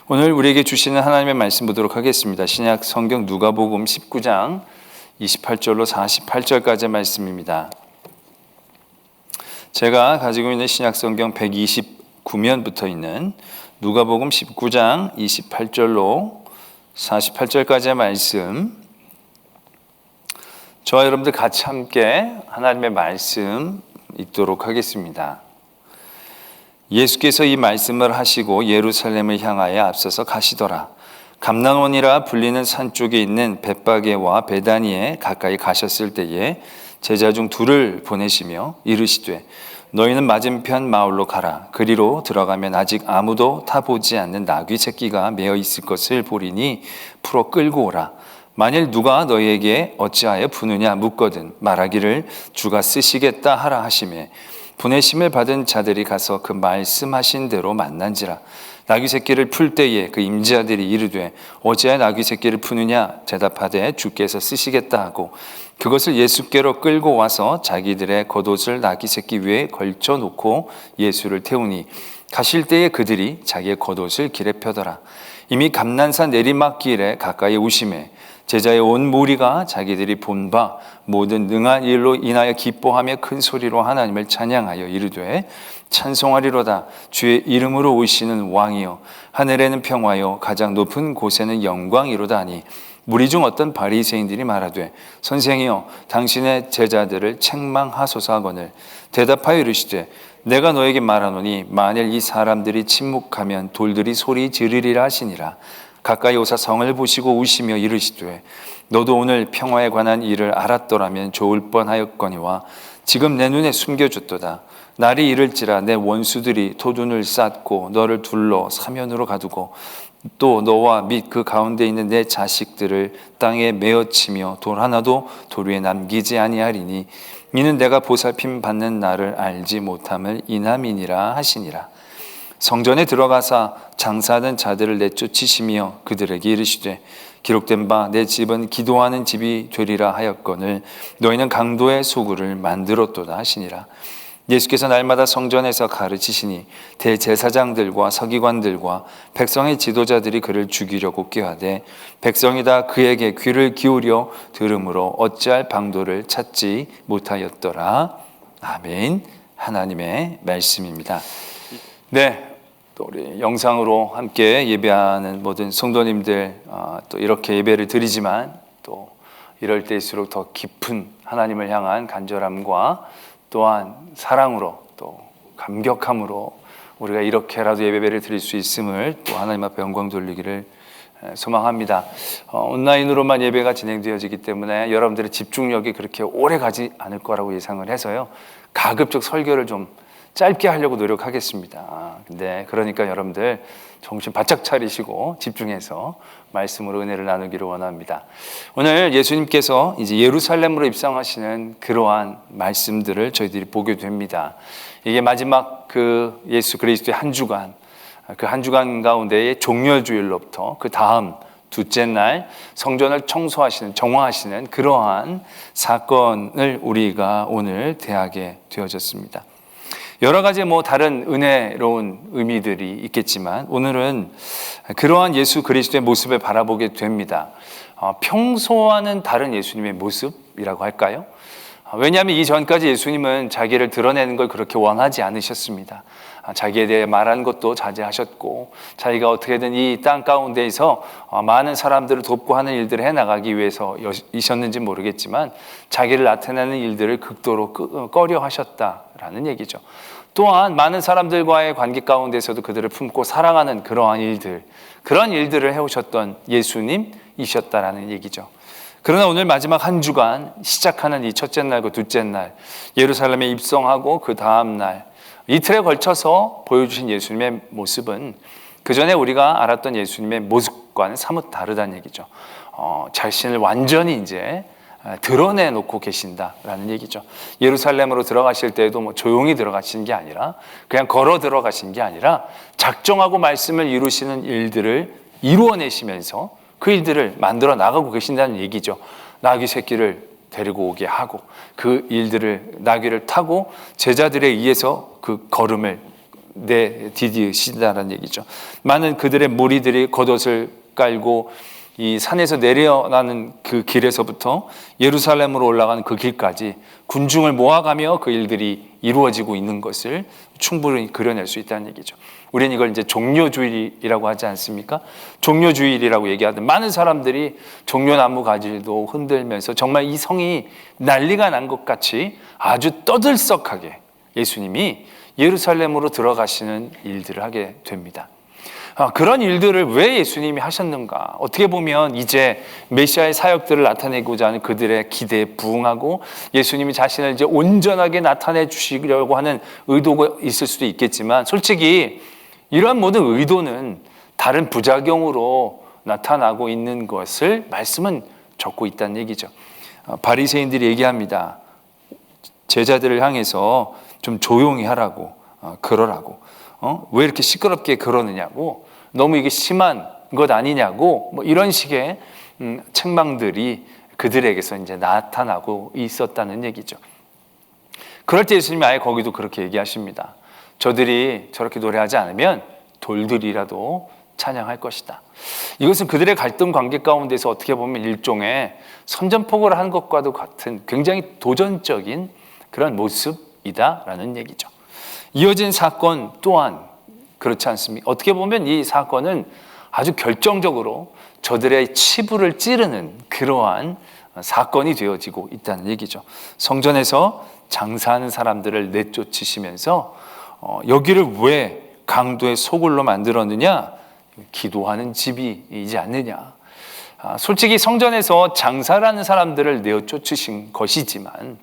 오늘 우리에게 주시는 하나님의 말씀 보도록 하겠습니다. 신약 성경 누가복음 19장 28절로 48절까지의 말씀입니다. 제가 가지고 있는 신약 성경 129면부터 있는 누가복음 19장 28절로 48절까지의 말씀, 저와 여러분들 같이 함께 하나님의 말씀 읽도록 하겠습니다. 예수께서 이 말씀을 하시고 예루살렘을 향하여 앞서서 가시더라. 감난원이라 불리는 산 쪽에 있는 벳바게와 베다니에 가까이 가셨을 때에 제자 중 둘을 보내시며 이르시되 너희는 맞은편 마을로 가라. 그리로 들어가면 아직 아무도 타보지 않는 나귀 새끼가 매어 있을 것을 보리니 풀어 끌고 오라. 만일 누가 너희에게 어찌하여 부느냐 묻거든 말하기를 주가 쓰시겠다 하라 하시매 보내심을 받은 자들이 가서 그 말씀하신 대로 만난지라. 나귀 새끼를 풀 때에 그 임지아들이 이르되 어찌하여 나귀 새끼를 푸느냐 대답하되 주께서 쓰시겠다 하고 그것을 예수께로 끌고 와서 자기들의 겉옷을 나귀 새끼 위에 걸쳐 놓고 예수를 태우니 가실 때에 그들이 자기의 겉옷을 길에 펴더라. 이미 감난산 내리막길에 가까이 오심에 제자의 온 무리가 자기들이 본 바 모든 능한 일로 인하여 기뻐하며 큰 소리로 하나님을 찬양하여 이르되 찬송하리로다. 주의 이름으로 오시는 왕이여 하늘에는 평화요 가장 높은 곳에는 영광이로다 하니 무리 중 어떤 바리새인들이 말하되 선생이여 당신의 제자들을 책망하소서 하거늘 대답하여 이르시되 내가 너에게 말하노니 만일 이 사람들이 침묵하면 돌들이 소리 지르리라 하시니라. 가까이 오사 성을 보시고 우시며 이르시되 너도 오늘 평화에 관한 일을 알았더라면 좋을 뻔하였거니와 지금 내 눈에 숨겨졌도다. 날이 이를지라 내 원수들이 토둔을 쌓고 너를 둘러 사면으로 가두고 또 너와 및 그 가운데 있는 내 자식들을 땅에 메어치며 돌 하나도 돌 위에 남기지 아니하리니 이는 내가 보살핌 받는 날을 알지 못함을 인함이니라 하시니라. 성전에 들어가사 장사하는 자들을 내쫓으시며 그들에게 이르시되 기록된 바 내 집은 기도하는 집이 되리라 하였거늘 너희는 강도의 소굴을 만들었도다 하시니라. 예수께서 날마다 성전에서 가르치시니 대제사장들과 서기관들과 백성의 지도자들이 그를 죽이려고 꾀하되 백성이 다 그에게 귀를 기울여 들음으로 어찌할 방도를 찾지 못하였더라. 아멘. 하나님의 말씀입니다. 네, 또 우리 영상으로 함께 예배하는 모든 성도님들, 또 이렇게 예배를 드리지만 또 이럴 때일수록 더 깊은 하나님을 향한 간절함과 또한 사랑으로 또 감격함으로 우리가 이렇게라도 예배를 드릴 수 있음을 또 하나님 앞에 영광 돌리기를 소망합니다. 온라인으로만 예배가 진행되어지기 때문에 여러분들의 집중력이 그렇게 오래 가지 않을 거라고 예상을 해서요, 가급적 설교를 좀 짧게 하려고 노력하겠습니다. 근데 그러니까 여러분들 정신 바짝 차리시고 집중해서 말씀으로 은혜를 나누기를 원합니다. 오늘 예수님께서 이제 예루살렘으로 입성하시는 그러한 말씀들을 저희들이 보게 됩니다. 이게 마지막 그 예수 그리스도의 한 주간, 그 한 주간 가운데의 종려주일로부터 그 다음 둘째 날 성전을 청소하시는, 정화하시는 그러한 사건을 우리가 오늘 대하게 되어졌습니다. 여러 가지 다른 은혜로운 의미들이 있겠지만 오늘은 그러한 예수 그리스도의 모습을 바라보게 됩니다. 평소와는 다른 예수님의 모습이라고 할까요? 왜냐하면 이전까지 예수님은 자기를 드러내는 걸 그렇게 원하지 않으셨습니다. 자기에 대해 말하는 것도 자제하셨고 자기가 어떻게든 이 땅 가운데에서 많은 사람들을 돕고 하는 일들을 해나가기 위해서이셨는지 모르겠지만 자기를 나타내는 일들을 극도로 꺼려 하셨다라는 얘기죠. 또한 많은 사람들과의 관계 가운데서도 그들을 품고 사랑하는 그러한 일들을 해오셨던 예수님이셨다라는 얘기죠. 그러나 오늘 마지막 한 주간 시작하는 이 첫째 날과 둘째 날 예루살렘에 입성하고 그 다음 날 이틀에 걸쳐서 보여주신 예수님의 모습은 그 전에 우리가 알았던 예수님의 모습과는 사뭇 다르다는 얘기죠. 자신을 완전히 이제 드러내놓고 계신다라는 얘기죠. 예루살렘으로 들어가실 때에도 조용히 들어가시는 게 아니라 그냥 걸어 들어가신 게 아니라 작정하고 말씀을 이루시는 일들을 이루어내시면서 그 일들을 만들어 나가고 계신다는 얘기죠. 나귀 새끼를 데리고 오게 하고 그 일들을 나귀를 타고 제자들에 의해서 그 걸음을 내디디시다라는 얘기죠. 많은 그들의 무리들이 겉옷을 깔고 이 산에서 내려나는 그 길에서부터 예루살렘으로 올라가는 그 길까지 군중을 모아가며 그 일들이 이루어지고 있는 것을 충분히 그려낼 수 있다는 얘기죠. 우리는 이걸 이제 종려주일이라고 하지 않습니까? 종려주일이라고 얘기하던 많은 사람들이 종려나무 가지도 흔들면서 정말 이 성이 난리가 난 것 같이 아주 떠들썩하게 예수님이 예루살렘으로 들어가시는 일들을 하게 됩니다. 그런 일들을 왜 예수님이 하셨는가? 어떻게 보면 이제 메시아의 사역들을 나타내고자 하는 그들의 기대에 부응하고 예수님이 자신을 이제 온전하게 나타내 주시려고 하는 의도가 있을 수도 있겠지만, 솔직히 이러한 모든 의도는 다른 부작용으로 나타나고 있는 것을 말씀은 적고 있다는 얘기죠. 바리새인들이 얘기합니다. 제자들을 향해서 좀 조용히 하라고, 그러라고. 왜 이렇게 시끄럽게 그러느냐고, 너무 이게 심한 것 아니냐고, 뭐 이런 식의 책망들이 그들에게서 이제 나타나고 있었다는 얘기죠. 그럴 때 예수님이 아예 거기도 그렇게 얘기하십니다. 저들이 저렇게 노래하지 않으면 돌들이라도 찬양할 것이다. 이것은 그들의 갈등 관계 가운데서 어떻게 보면 일종의 선전포고를 한 것과도 같은 굉장히 도전적인 그런 모습이다라는 얘기죠. 이어진 사건 또한 그렇지 않습니까? 어떻게 보면 이 사건은 아주 결정적으로 저들의 치부를 찌르는 그러한 사건이 되어지고 있다는 얘기죠. 성전에서 장사하는 사람들을 내쫓으시면서 여기를 왜 강도의 소굴로 만들었느냐? 기도하는 집이지 않느냐? 솔직히 성전에서 장사라는 사람들을 내쫓으신 것이지만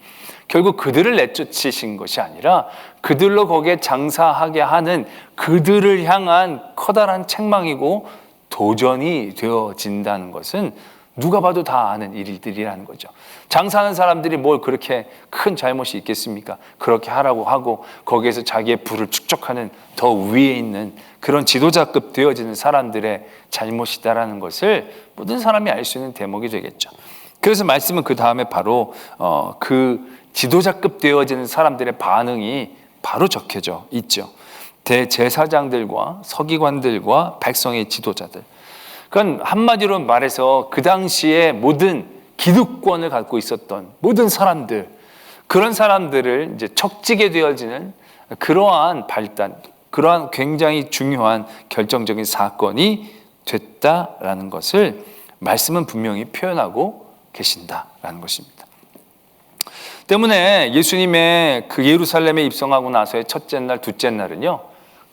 결국 그들을 내쫓으신 것이 아니라 그들로 거기에 장사하게 하는 그들을 향한 커다란 책망이고 도전이 되어진다는 것은 누가 봐도 다 아는 일들이라는 거죠. 장사하는 사람들이 뭘 그렇게 큰 잘못이 있겠습니까? 그렇게 하라고 하고 거기에서 자기의 부를 축적하는 더 위에 있는 그런 지도자급 되어지는 사람들의 잘못이다라는 것을 모든 사람이 알 수 있는 대목이 되겠죠. 그래서 말씀은 그 다음에 바로 그 지도자급 되어지는 사람들의 반응이 바로 적혀져 있죠. 대제사장들과 서기관들과 백성의 지도자들. 그건 한마디로 말해서 그 당시에 모든 기득권을 갖고 있었던 모든 사람들, 그런 사람들을 이제 척지게 되어지는 그러한 발단, 그러한 굉장히 중요한 결정적인 사건이 됐다라는 것을 말씀은 분명히 표현하고 계신다라는 것입니다. 때문에 예수님의 그 예루살렘에 입성하고 나서의 첫째 날, 둘째 날은요,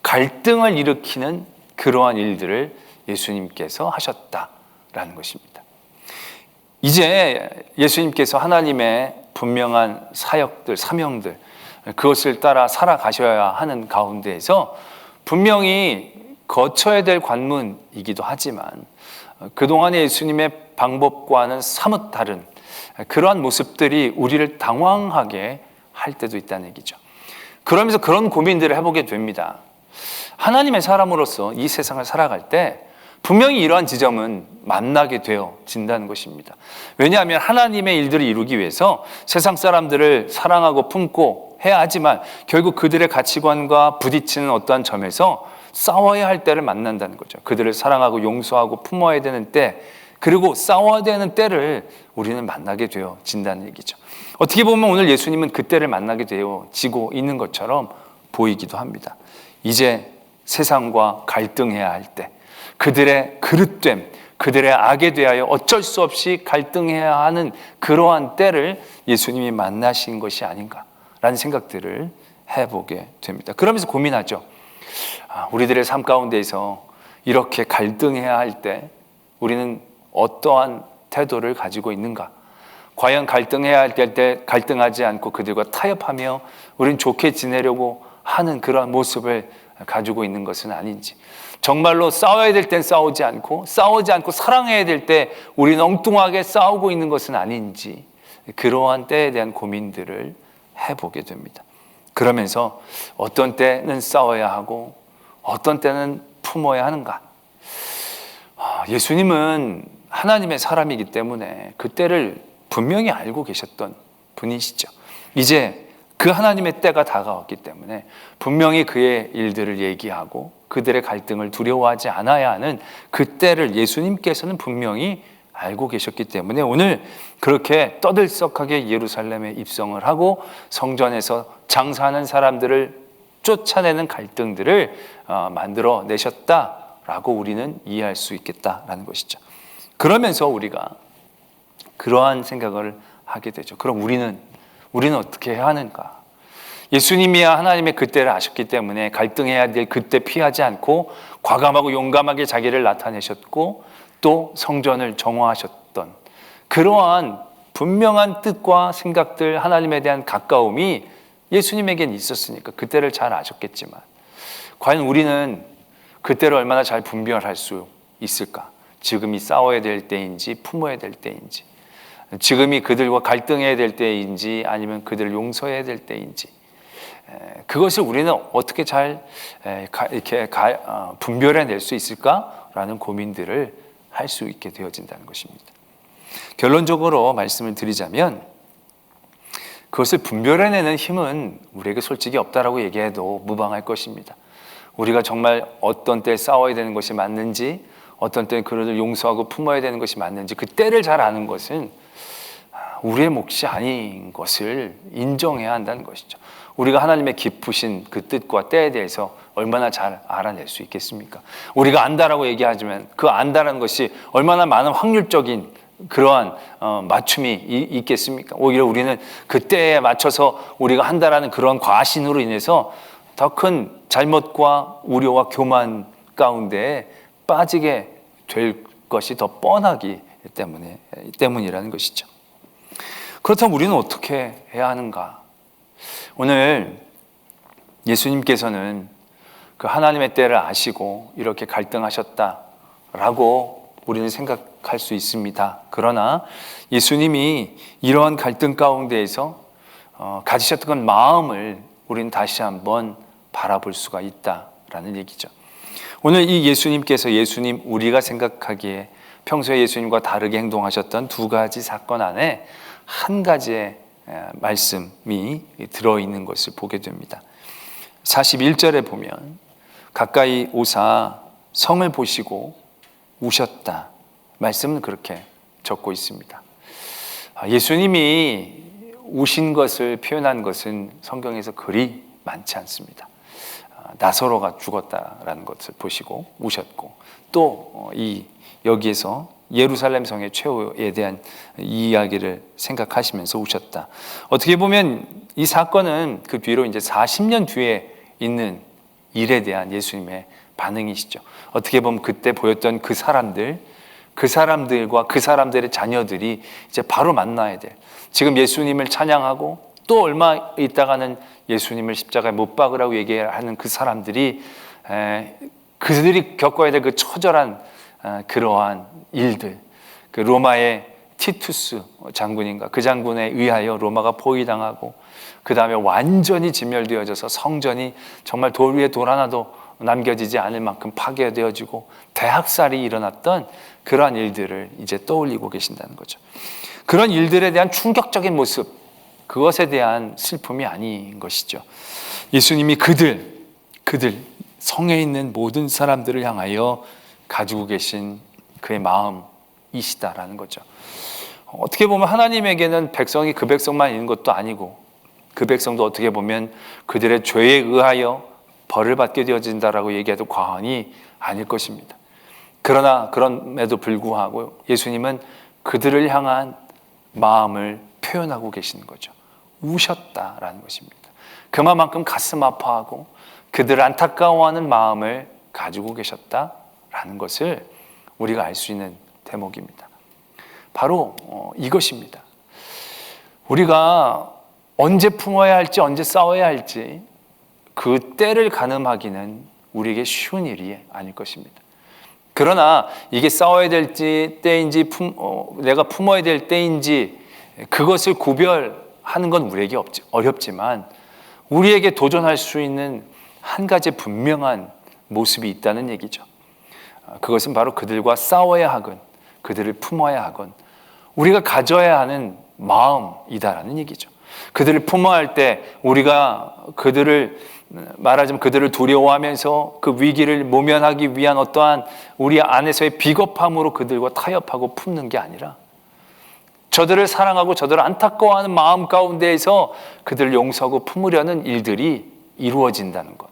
갈등을 일으키는 그러한 일들을 예수님께서 하셨다라는 것입니다. 이제 예수님께서 하나님의 분명한 사역들, 사명들, 그것을 따라 살아가셔야 하는 가운데에서 분명히 거쳐야 될 관문이기도 하지만 그동안의 예수님의 방법과는 사뭇 다른 그러한 모습들이 우리를 당황하게 할 때도 있다는 얘기죠. 그러면서 그런 고민들을 해보게 됩니다. 하나님의 사람으로서 이 세상을 살아갈 때 분명히 이러한 지점은 만나게 되어진다는 것입니다. 왜냐하면 하나님의 일들을 이루기 위해서 세상 사람들을 사랑하고 품고 해야 하지만 결국 그들의 가치관과 부딪히는 어떠한 점에서 싸워야 할 때를 만난다는 거죠. 그들을 사랑하고 용서하고 품어야 되는 때, 그리고 싸워야 되는 때를 우리는 만나게 되어진다는 얘기죠. 어떻게 보면 오늘 예수님은 그 때를 만나게 되어지고 있는 것처럼 보이기도 합니다. 이제 세상과 갈등해야 할 때, 그들의 그릇됨, 그들의 악에 대하여 어쩔 수 없이 갈등해야 하는 그러한 때를 예수님이 만나신 것이 아닌가라는 생각들을 해보게 됩니다. 그러면서 고민하죠. 우리들의 삶 가운데에서 이렇게 갈등해야 할 때 우리는 어떠한 태도를 가지고 있는가? 과연 갈등해야 할 때 갈등하지 않고 그들과 타협하며 우리는 좋게 지내려고 하는 그런 모습을 가지고 있는 것은 아닌지, 정말로 싸워야 될 땐 싸우지 않고 사랑해야 될 때 우리는 엉뚱하게 싸우고 있는 것은 아닌지, 그러한 때에 대한 고민들을 해보게 됩니다. 그러면서 어떤 때는 싸워야 하고 어떤 때는 품어야 하는가? 예수님은 하나님의 사람이기 때문에 그 때를 분명히 알고 계셨던 분이시죠. 이제 그 하나님의 때가 다가왔기 때문에 분명히 그의 일들을 얘기하고 그들의 갈등을 두려워하지 않아야 하는 그 때를 예수님께서는 분명히 알고 계셨기 때문에 오늘 그렇게 떠들썩하게 예루살렘에 입성을 하고 성전에서 장사하는 사람들을 쫓아내는 갈등들을 만들어 내셨다라고 우리는 이해할 수 있겠다라는 것이죠. 그러면서 우리가 그러한 생각을 하게 되죠. 그럼 우리는 어떻게 해야 하는가? 예수님이야 하나님의 그때를 아셨기 때문에 갈등해야 될 그때 피하지 않고 과감하고 용감하게 자기를 나타내셨고 또 성전을 정화하셨던 그러한 분명한 뜻과 생각들, 하나님에 대한 가까움이 예수님에겐 있었으니까 그때를 잘 아셨겠지만 과연 우리는 그때를 얼마나 잘 분별할 수 있을까? 지금이 싸워야 될 때인지 품어야 될 때인지, 지금이 그들과 갈등해야 될 때인지 아니면 그들을 용서해야 될 때인지, 그것을 우리는 어떻게 잘 이렇게 분별해낼 수 있을까라는 고민들을 할 수 있게 되어진다는 것입니다. 결론적으로 말씀을 드리자면 그것을 분별해내는 힘은 우리에게 솔직히 없다라고 얘기해도 무방할 것입니다. 우리가 정말 어떤 때 싸워야 되는 것이 맞는지, 어떤 때 그들을 용서하고 품어야 되는 것이 맞는지 그 때를 잘 아는 것은 우리의 몫이 아닌 것을 인정해야 한다는 것이죠. 우리가 하나님의 깊으신 그 뜻과 때에 대해서 얼마나 잘 알아낼 수 있겠습니까? 우리가 안다라고 얘기하지만 그 안다라는 것이 얼마나 많은 확률적인 그러한 맞춤이 있겠습니까? 오히려 우리는 그 때에 맞춰서 우리가 한다라는 그런 과신으로 인해서 더 큰 잘못과 우려와 교만 가운데 빠지게 될 것이 더 뻔하기 때문이라는 것이죠. 그렇다면 우리는 어떻게 해야 하는가? 오늘 예수님께서는 그 하나님의 때를 아시고 이렇게 갈등하셨다라고 우리는 생각할 수 있습니다. 그러나 예수님이 이러한 갈등 가운데에서 가지셨던 그 마음을 우리는 다시 한번 바라볼 수가 있다라는 얘기죠. 오늘 이 예수님께서 우리가 생각하기에 평소에 예수님과 다르게 행동하셨던 두 가지 사건 안에 한 가지의 말씀이 들어있는 것을 보게 됩니다. 41절에 보면 가까이 오사 성을 보시고 우셨다. 말씀은 그렇게 적고 있습니다. 예수님이 우신 것을 표현한 것은 성경에서 그리 많지 않습니다. 나사로가 죽었다라는 것을 보시고 우셨고 또 여기에서 예루살렘 성의 최후에 대한 이야기를 생각하시면서 우셨다. 어떻게 보면 이 사건은 그 뒤로 이제 40년 뒤에 있는 일에 대한 예수님의 반응이시죠. 어떻게 보면 그때 보였던 그 사람들과 그 사람들의 자녀들이 이제 바로 만나야 돼. 지금 예수님을 찬양하고 또 얼마 있다가는 예수님을 십자가에 못 박으라고 얘기하는 그 사람들이 그들이 겪어야 될 그 처절한 그러한 일들, 그 로마의 티투스 장군인가 그 장군에 의하여 로마가 포위당하고 그 다음에 완전히 진멸되어져서 성전이 정말 돌 위에 돌 하나도 남겨지지 않을 만큼 파괴되어지고 대학살이 일어났던 그러한 일들을 이제 떠올리고 계신다는 거죠. 그런 일들에 대한 충격적인 모습, 그것에 대한 슬픔이 아닌 것이죠. 예수님이 그들 성에 있는 모든 사람들을 향하여 가지고 계신 그의 마음이시다라는 거죠. 어떻게 보면 하나님에게는 백성이 그 백성만 있는 것도 아니고 그 백성도 어떻게 보면 그들의 죄에 의하여 벌을 받게 되어진다라고 얘기해도 과언이 아닐 것입니다. 그러나 그럼에도 불구하고 예수님은 그들을 향한 마음을 표현하고 계시는 거죠. 우셨다라는 것입니다. 그만큼 가슴 아파하고 그들을 안타까워하는 마음을 가지고 계셨다라는 것을 우리가 알 수 있는 대목입니다. 바로 이것입니다. 우리가 언제 품어야 할지 언제 싸워야 할지 그 때를 가늠하기는 우리에게 쉬운 일이 아닐 것입니다. 그러나 이게 싸워야 될 때인지 내가 품어야 될 때인지 그것을 구별하는 건 우리에게 어렵지만 우리에게 도전할 수 있는 한 가지 분명한 모습이 있다는 얘기죠. 그것은 바로 그들과 싸워야 하건 그들을 품어야 하건 우리가 가져야 하는 마음이다라는 얘기죠. 그들을 품어할 때 우리가 말하자면 그들을 두려워하면서 그 위기를 모면하기 위한 어떠한 우리 안에서의 비겁함으로 그들과 타협하고 품는 게 아니라 저들을 사랑하고 저들을 안타까워하는 마음 가운데에서 그들을 용서하고 품으려는 일들이 이루어진다는 것.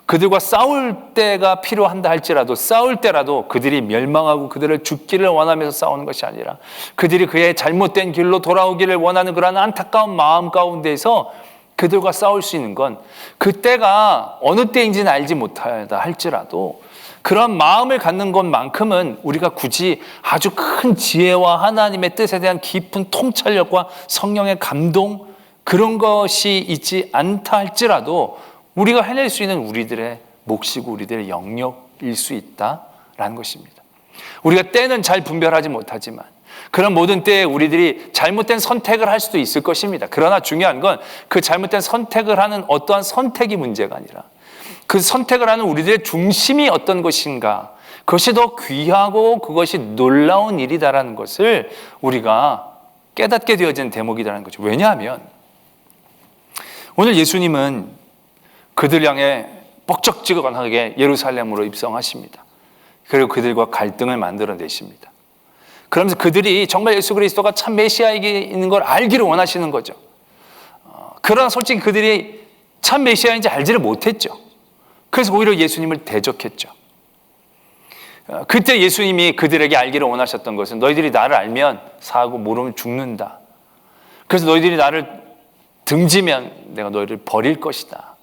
그들과 싸울 때가 필요한다 할지라도 싸울 때라도 그들이 멸망하고 그들을 죽기를 원하면서 싸우는 것이 아니라 그들이 그의 잘못된 길로 돌아오기를 원하는 그러한 안타까운 마음 가운데에서 그들과 싸울 수 있는 건 그때가 어느 때인지는 알지 못하다 할지라도 그런 마음을 갖는 것만큼은 우리가 굳이 아주 큰 지혜와 하나님의 뜻에 대한 깊은 통찰력과 성령의 감동 그런 것이 있지 않다 할지라도 우리가 해낼 수 있는 우리들의 몫이고 우리들의 영역일 수 있다라는 것입니다. 우리가 때는 잘 분별하지 못하지만 그런 모든 때에 우리들이 잘못된 선택을 할 수도 있을 것입니다. 그러나 중요한 건 그 잘못된 선택을 하는 어떠한 선택이 문제가 아니라 그 선택을 하는 우리들의 중심이 어떤 것인가, 그것이 더 귀하고 그것이 놀라운 일이다라는 것을 우리가 깨닫게 되어지는 대목이라는 거죠. 왜냐하면 오늘 예수님은 그들 향해 뻑적지근하게 예루살렘으로 입성하십니다. 그리고 그들과 갈등을 만들어내십니다. 그러면서 그들이 정말 예수 그리스도가 참 메시아이는 걸 알기를 원하시는 거죠. 그러나 솔직히 그들이 참 메시아인지 알지를 못했죠. 그래서 오히려 예수님을 대적했죠. 그때 예수님이 그들에게 알기를 원하셨던 것은 너희들이 나를 알면 사고 모르면 죽는다. 그래서 너희들이 나를 등지면 내가 너희를 버릴 것이다.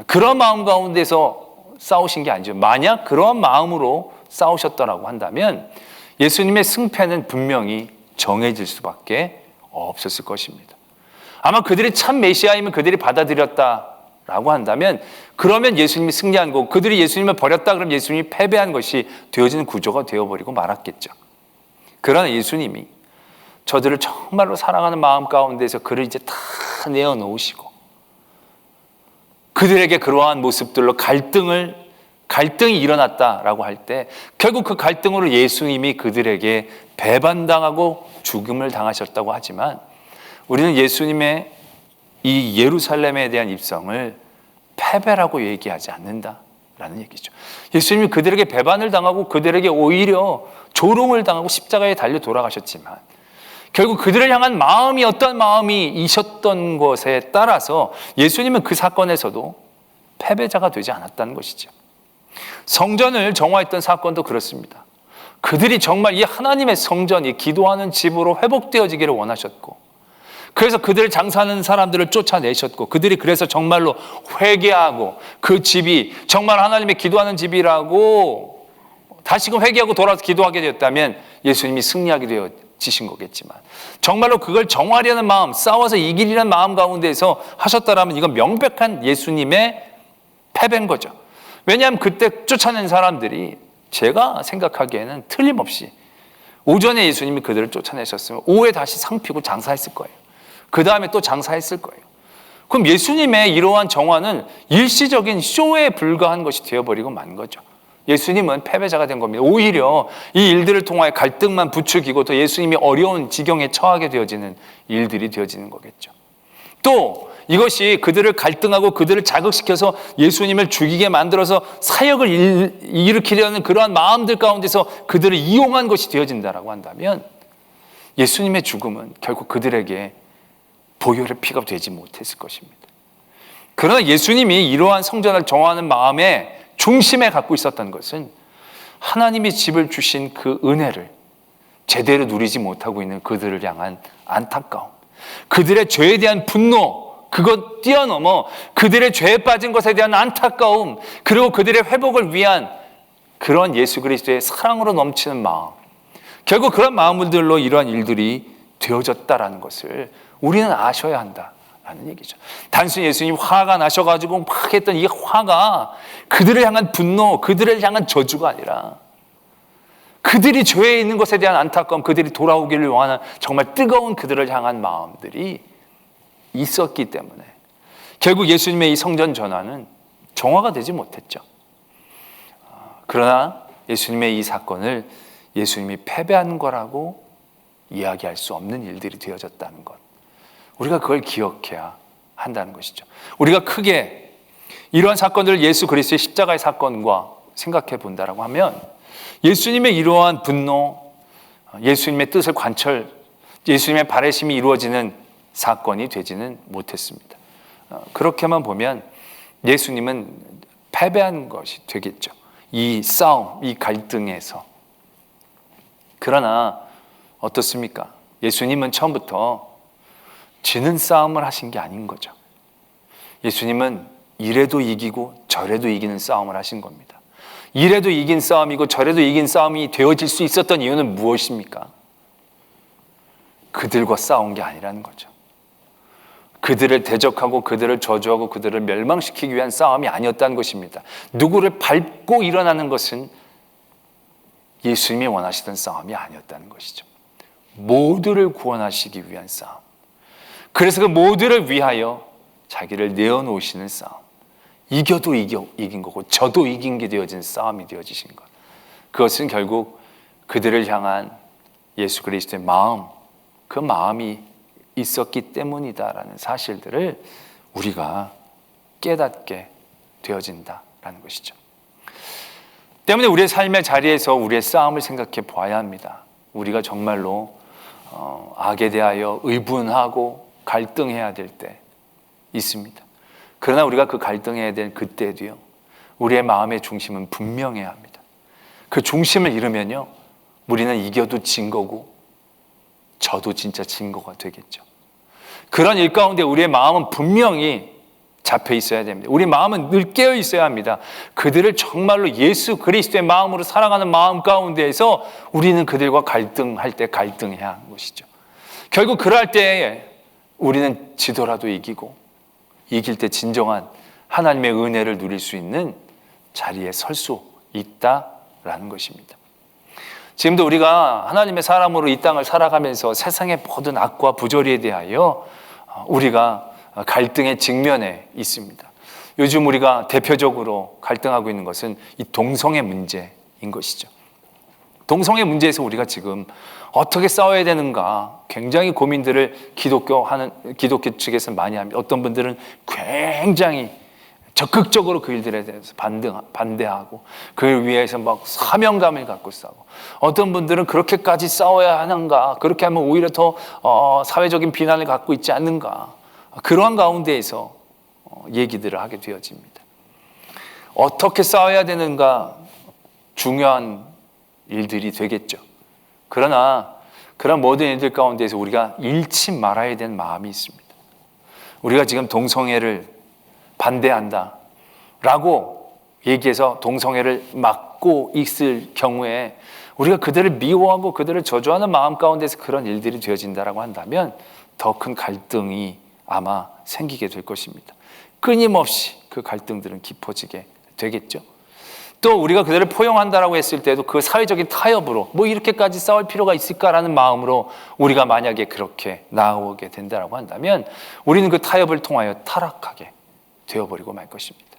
그런 마음 가운데서 싸우신 게 아니죠. 만약 그러한 마음으로 싸우셨더라고 한다면 예수님의 승패는 분명히 정해질 수밖에 없었을 것입니다. 아마 그들이 참 메시아이면 그들이 받아들였다라고 한다면 그러면 예수님이 승리한 거고 그들이 예수님을 버렸다 그러면 예수님이 패배한 것이 되어지는 구조가 되어버리고 말았겠죠. 그러나 예수님이 저들을 정말로 사랑하는 마음 가운데서 그를 이제 다 내어놓으시고 그들에게 그러한 모습들로 갈등이 일어났다라고 할 때 결국 그 갈등으로 예수님이 그들에게 배반당하고 죽음을 당하셨다고 하지만 우리는 예수님의 이 예루살렘에 대한 입성을 패배라고 얘기하지 않는다라는 얘기죠. 예수님이 그들에게 배반을 당하고 그들에게 오히려 조롱을 당하고 십자가에 달려 돌아가셨지만 결국 그들을 향한 마음이 어떤 마음이 있었던 것에 따라서 예수님은 그 사건에서도 패배자가 되지 않았다는 것이죠. 성전을 정화했던 사건도 그렇습니다. 그들이 정말 이 하나님의 성전이 기도하는 집으로 회복되어지기를 원하셨고 그래서 그들을 장사하는 사람들을 쫓아내셨고 그들이 그래서 정말로 회개하고 그 집이 정말 하나님의 기도하는 집이라고 다시금 회개하고 돌아서 기도하게 되었다면 예수님이 승리하게 되어지신 거겠지만 정말로 그걸 정하려는 마음, 싸워서 이기려는 마음 가운데에서 하셨다라면 이건 명백한 예수님의 패배인 거죠. 왜냐하면 그때 쫓아낸 사람들이 제가 생각하기에는 틀림없이 오전에 예수님이 그들을 쫓아내셨으면 오후에 다시 상피고 장사했을 거예요. 그 다음에 또 장사했을 거예요. 그럼 예수님의 이러한 정화는 일시적인 쇼에 불과한 것이 되어버리고 만 거죠. 예수님은 패배자가 된 겁니다. 오히려 이 일들을 통하여 갈등만 부추기고 또 예수님이 어려운 지경에 처하게 되어지는 일들이 되어지는 거겠죠. 또 이것이 그들을 갈등하고 그들을 자극시켜서 예수님을 죽이게 만들어서 사역을 일으키려는 그러한 마음들 가운데서 그들을 이용한 것이 되어진다라고 한다면 예수님의 죽음은 결국 그들에게 보혈의 피가 되지 못했을 것입니다. 그러나 예수님이 이러한 성전을 정화하는 마음의 중심에 갖고 있었던 것은 하나님이 집을 주신 그 은혜를 제대로 누리지 못하고 있는 그들을 향한 안타까움, 그들의 죄에 대한 분노, 그것 뛰어넘어 그들의 죄에 빠진 것에 대한 안타까움, 그리고 그들의 회복을 위한 그런 예수 그리스도의 사랑으로 넘치는 마음, 결국 그런 마음들로 이러한 일들이 되어졌다라는 것을 우리는 아셔야 한다라는 얘기죠. 단순히 예수님이 화가 나셔가지고 막 했던 이 화가 그들을 향한 분노, 그들을 향한 저주가 아니라 그들이 죄에 있는 것에 대한 안타까움, 그들이 돌아오기를 원하는 정말 뜨거운 그들을 향한 마음들이 있었기 때문에 결국 예수님의 이 성전 전환은 정화가 되지 못했죠. 그러나 예수님의 이 사건을 예수님이 패배한 거라고 이야기할 수 없는 일들이 되어졌다는 것. 우리가 그걸 기억해야 한다는 것이죠. 우리가 크게 이러한 사건들을 예수 그리스도의 십자가의 사건과 생각해 본다라고 하면 예수님의 이러한 분노, 예수님의 뜻을 관철, 예수님의 바라심이 이루어지는 사건이 되지는 못했습니다. 그렇게만 보면 예수님은 패배한 것이 되겠죠. 이 싸움, 이 갈등에서. 그러나 어떻습니까? 예수님은 처음부터 지는 싸움을 하신 게 아닌 거죠. 예수님은 이래도 이기고 저래도 이기는 싸움을 하신 겁니다. 이래도 이긴 싸움이고 저래도 이긴 싸움이 되어질 수 있었던 이유는 무엇입니까? 그들과 싸운 게 아니라는 거죠. 그들을 대적하고 그들을 저주하고 그들을 멸망시키기 위한 싸움이 아니었다는 것입니다. 누구를 밟고 일어나는 것은 예수님이 원하시던 싸움이 아니었다는 것이죠. 모두를 구원하시기 위한 싸움. 그래서 그 모두를 위하여 자기를 내어놓으시는 싸움. 이겨도 이긴 거고 저도 이긴 게 되어진 싸움이 되어지신 것. 그것은 결국 그들을 향한 예수 그리스도의 마음, 그 마음이 있었기 때문이다라는 사실들을 우리가 깨닫게 되어진다라는 것이죠. 때문에 우리의 삶의 자리에서 우리의 싸움을 생각해 보아야 합니다. 우리가 정말로 악에 대하여 의분하고 갈등해야 될 때 있습니다. 그러나 우리가 그 갈등해야 될 그때도요, 우리의 마음의 중심은 분명해야 합니다. 그 중심을 잃으면요, 우리는 이겨도 진 거고 저도 진짜 진 거가 되겠죠. 그런 일 가운데 우리의 마음은 분명히 잡혀 있어야 됩니다. 우리 마음은 늘 깨어 있어야 합니다. 그들을 정말로 예수 그리스도의 마음으로 사랑하는 마음 가운데에서 우리는 그들과 갈등할 때 갈등해야 하는 것이죠. 결국 그럴 때 우리는 지더라도 이기고 이길 때 진정한 하나님의 은혜를 누릴 수 있는 자리에 설 수 있다라는 것입니다. 지금도 우리가 하나님의 사람으로 이 땅을 살아가면서 세상의 모든 악과 부조리에 대하여 우리가 갈등의 직면에 있습니다. 요즘 우리가 대표적으로 갈등하고 있는 것은 이 동성애 문제인 것이죠. 동성애 문제에서 우리가 지금 어떻게 싸워야 되는가 굉장히 고민들을 기독교 측에서 많이 합니다. 어떤 분들은 굉장히 적극적으로 그 일들에 대해서 반대하고 그를 위해서 막 사명감을 갖고 싸우고, 어떤 분들은 그렇게까지 싸워야 하는가, 그렇게 하면 오히려 더 사회적인 비난을 갖고 있지 않는가, 그러한 가운데에서 얘기들을 하게 되어집니다. 어떻게 싸워야 되는가 중요한 일들이 되겠죠. 그러나 그런 모든 일들 가운데에서 우리가 잃지 말아야 되는 마음이 있습니다. 우리가 지금 동성애를 반대한다 라고 얘기해서 동성애를 막고 있을 경우에 우리가 그들을 미워하고 그들을 저주하는 마음 가운데서 그런 일들이 되어진다라고 한다면 더 큰 갈등이 아마 생기게 될 것입니다. 끊임없이 그 갈등들은 깊어지게 되겠죠. 또 우리가 그들을 포용한다라고 했을 때도 그 사회적인 타협으로 뭐 이렇게까지 싸울 필요가 있을까라는 마음으로 우리가 만약에 그렇게 나오게 된다라고 한다면 우리는 그 타협을 통하여 타락하게 되어버리고 말 것입니다.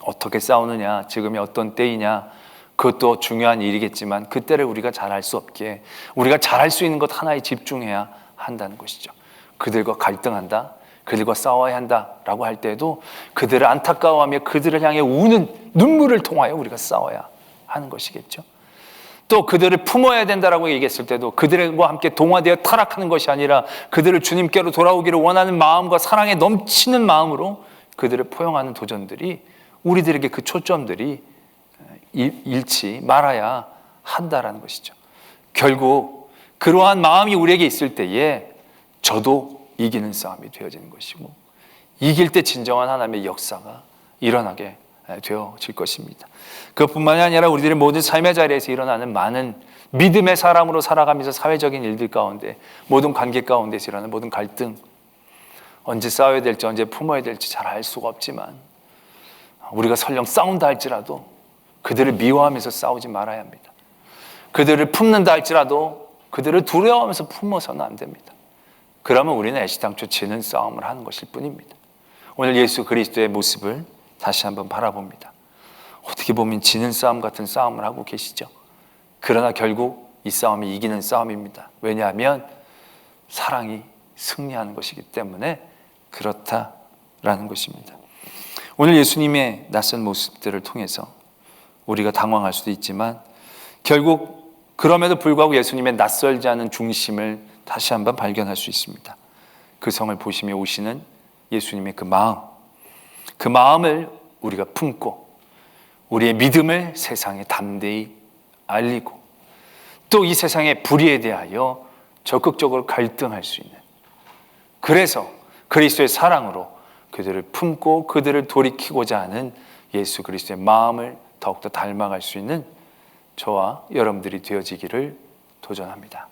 어떻게 싸우느냐, 지금이 어떤 때이냐, 그것도 중요한 일이겠지만 그때를 우리가 잘 알 수 없게 우리가 잘할 수 있는 것 하나에 집중해야 한다는 것이죠. 그들과 갈등한다, 그들과 싸워야 한다라고 할 때에도 그들을 안타까워하며 그들을 향해 우는 눈물을 통하여 우리가 싸워야 하는 것이겠죠. 또 그들을 품어야 된다라고 얘기했을 때도 그들과 함께 동화되어 타락하는 것이 아니라 그들을 주님께로 돌아오기를 원하는 마음과 사랑에 넘치는 마음으로 그들을 포용하는 도전들이 우리들에게 그 초점들이 잃지 말아야 한다라는 것이죠. 결국 그러한 마음이 우리에게 있을 때에 저도 이기는 싸움이 되어지는 것이고 이길 때 진정한 하나님의 역사가 일어나게 되어질 것입니다. 그것뿐만이 아니라 우리들의 모든 삶의 자리에서 일어나는 많은 믿음의 사람으로 살아가면서 사회적인 일들 가운데 모든 관계 가운데서 일어나는 모든 갈등, 언제 싸워야 될지 언제 품어야 될지 잘 알 수가 없지만 우리가 설령 싸운다 할지라도 그들을 미워하면서 싸우지 말아야 합니다. 그들을 품는다 할지라도 그들을 두려워하면서 품어서는 안 됩니다. 그러면 우리는 애시당초 지는 싸움을 하는 것일 뿐입니다. 오늘 예수 그리스도의 모습을 다시 한번 바라봅니다. 어떻게 보면 지는 싸움 같은 싸움을 하고 계시죠. 그러나 결국 이 싸움이 이기는 싸움입니다. 왜냐하면 사랑이 승리하는 것이기 때문에 그렇다라는 것입니다. 오늘 예수님의 낯선 모습들을 통해서 우리가 당황할 수도 있지만 결국 그럼에도 불구하고 예수님의 낯설지 않은 중심을 다시 한번 발견할 수 있습니다. 그 성을 보시며 오시는 예수님의 그 마음을 우리가 품고 우리의 믿음을 세상에 담대히 알리고 또 이 세상의 불의에 대하여 적극적으로 갈등할 수 있는, 그래서 그리스도의 사랑으로 그들을 품고 그들을 돌이키고자 하는 예수 그리스도의 마음을 더욱더 닮아갈 수 있는 저와 여러분들이 되어지기를 도전합니다.